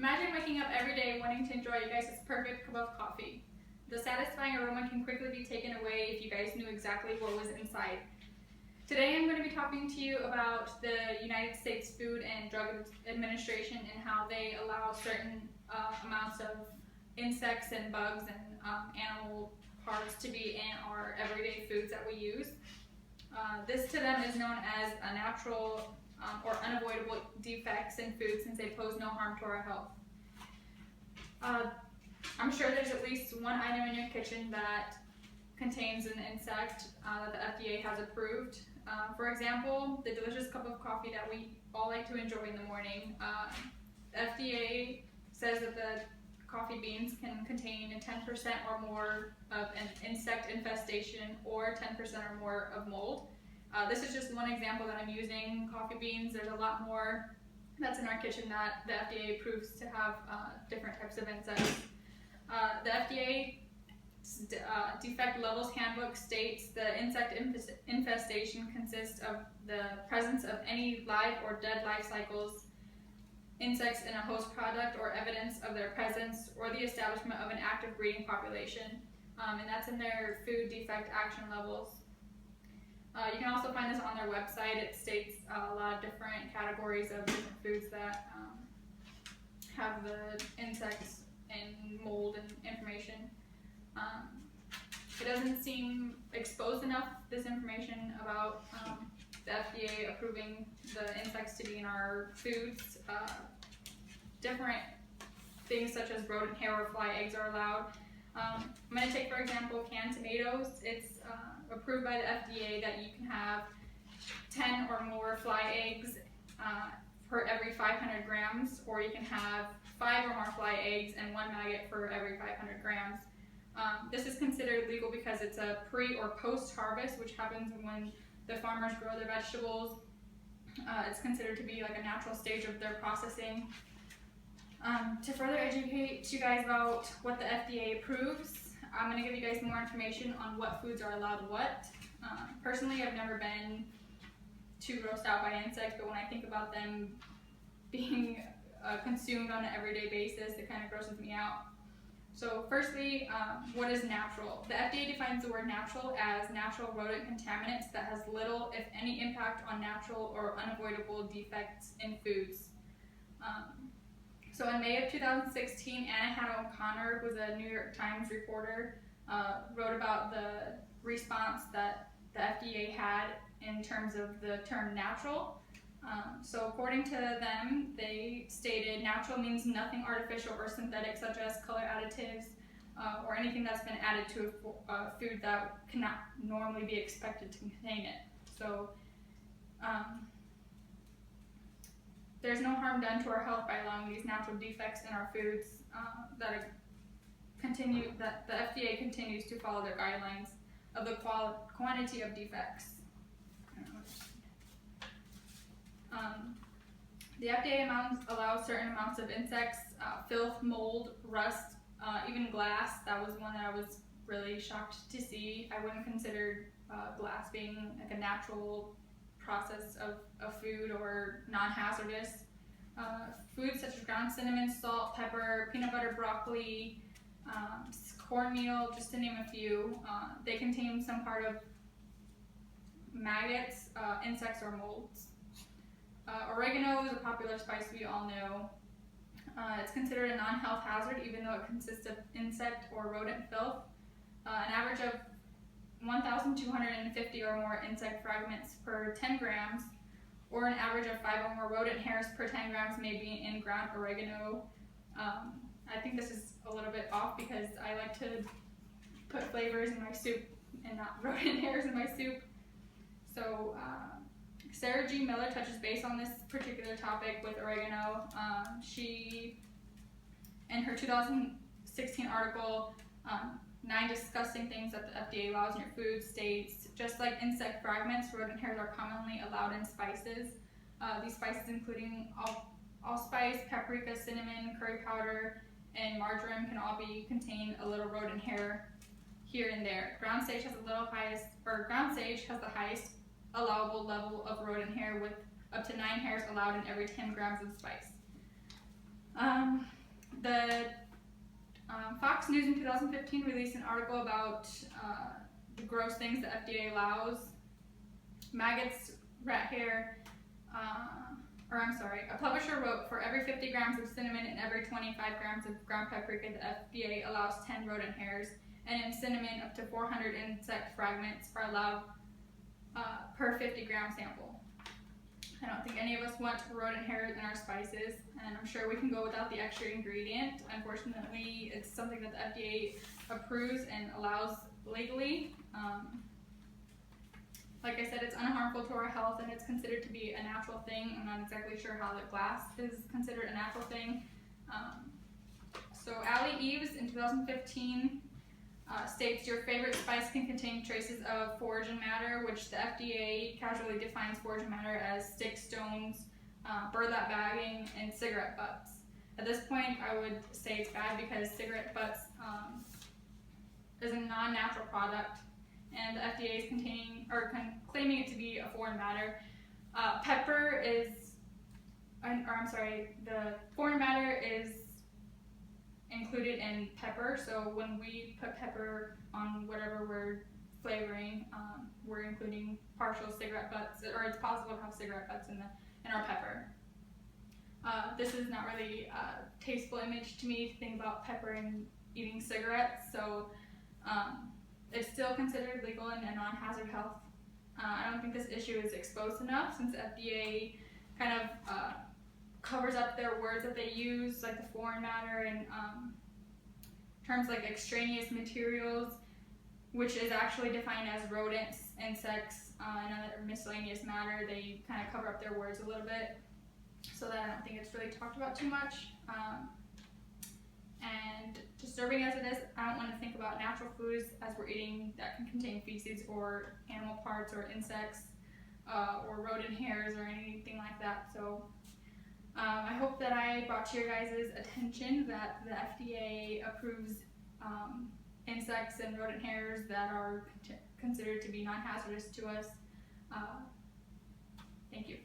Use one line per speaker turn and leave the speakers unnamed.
Imagine waking up every day wanting to enjoy you guys' perfect cup of coffee. The satisfying aroma can quickly be taken away if you guys knew exactly what was inside. Today I'm going to be talking to you about the United States Food and Drug Administration and how they allow certain amounts of insects and bugs and animal parts to be in our everyday foods that we use. This to them is known as a natural or unavoidable defects in food since they pose no harm to our health. I'm sure there's at least one item in your kitchen that contains an insect that the FDA has approved. For example, the delicious cup of coffee that we all like to enjoy in the morning. The FDA says that the coffee beans can contain 10% or more of an insect infestation or 10% or more of mold. This is just one example that I'm using. Coffee beans, there's a lot more that's in our kitchen that the FDA approves to have different types of insects. The FDA Defect Levels Handbook states the insect infestation consists of the presence of any live or dead life cycles, insects in a host product, or evidence of their presence, or the establishment of an active breeding population. And that's in their food defect action levels. You can also find this on their website. It states a lot of different categories of different foods that have the insects and mold and information. It doesn't seem exposed enough, this information about the FDA approving the insects to be in our foods. Different things such as rodent hair or fly eggs are allowed. I'm going to take, for example, canned tomatoes. It's approved by the FDA that you can have 10 or more fly eggs per every 500 grams, or you can have 5 or more fly eggs and 1 maggot for every 500 grams. This is considered legal because it's a pre or post harvest, which happens when the farmers grow their vegetables. It's considered to be like a natural stage of their processing. To further educate you guys about what the FDA approves, I'm going to give you guys more information on what foods are allowed what. Personally, I've never been too grossed out by insects, but when I think about them being consumed on an everyday basis, it kind of grosses me out. So firstly, what is natural? The FDA defines the word natural as natural rodent contaminants that has little, if any, impact on natural or unavoidable defects in foods. So in May of 2016, Anna Hannah O'Connor, who was a New York Times reporter, wrote about the response that the FDA had in terms of the term natural. So according to them, they stated natural means nothing artificial or synthetic, such as color additives or anything that's been added to a food that cannot normally be expected to contain it. So there's no harm done to our health by allowing these natural defects in our foods that the FDA continues to follow their guidelines of the quantity of defects. The FDA allows certain amounts of insects, filth, mold, rust, even glass. That was one that I was really shocked to see. I wouldn't consider glass being like a natural process of food or non-hazardous. Foods such as ground cinnamon, salt, pepper, peanut butter, broccoli, cornmeal, just to name a few, they contain some part of maggots, insects, or molds. Oregano is a popular spice we all know. It's considered a non-health hazard even though it consists of insect or rodent filth. An average of 1,250 or more insect fragments per 10 grams, or an average of 5 or more rodent hairs per 10 grams may be in ground oregano. I think this is a little bit off because I like to put flavors in my soup and not rodent hairs in my soup. So Sarah G. Miller touches base on this particular topic with oregano. She, in her 2016 article, 9 Disgusting Things that the FDA allows in your food, states, just like insect fragments, rodent hairs are commonly allowed in spices. These spices including allspice, paprika, cinnamon, curry powder, and marjoram can all contain a little rodent hair here and there. Ground sage has the highest allowable level of rodent hair with up to 9 hairs allowed in every 10 grams of spice. The Fox News in 2015 released an article about the gross things the FDA allows. Maggots, rat hair, a publisher wrote, for every 50 grams of cinnamon and every 25 grams of ground paprika, the FDA allows 10 rodent hairs, and in cinnamon, up to 400 insect fragments are allowed per 50 gram sample. I don't think any of us want rodent hairs in our spices, and I'm sure we can go without the extra ingredient. Unfortunately, it's something that the FDA approves and allows legally. Like I said, it's unharmful to our health, and it's considered to be a natural thing. I'm not exactly sure how the glass is considered a natural thing. So Allie Eves in 2015 states, your favorite spice can contain traces of foraging matter, which the FDA casually defines foraging matter as stick stones, burlap bagging, and cigarette butts. At this point, I would say it's bad because cigarette butts is a non-natural product, and the FDA is claiming it to be a foreign matter. The foreign matter is included in pepper, so when we put pepper on whatever we're flavoring, we're including partial cigarette butts, or it's possible to have cigarette butts in our pepper. This is not really a tasteful image to me to think about pepper and eating cigarettes, so it's still considered legal and a non-hazard health. I don't think this issue is exposed enough, since the FDA kind of covers up their words that they use, like the foreign matter, and terms like extraneous materials, which is actually defined as rodents, insects, and other miscellaneous matter. They kind of cover up their words a little bit, so that I don't think it's really talked about too much. And disturbing as it is, I don't want to think about natural foods as we're eating that can contain feces or animal parts or insects or rodent hairs or anything like that. So I hope that I brought to your guys' attention that the FDA approves insects and rodent hairs that are considered to be non-hazardous to us. Thank you.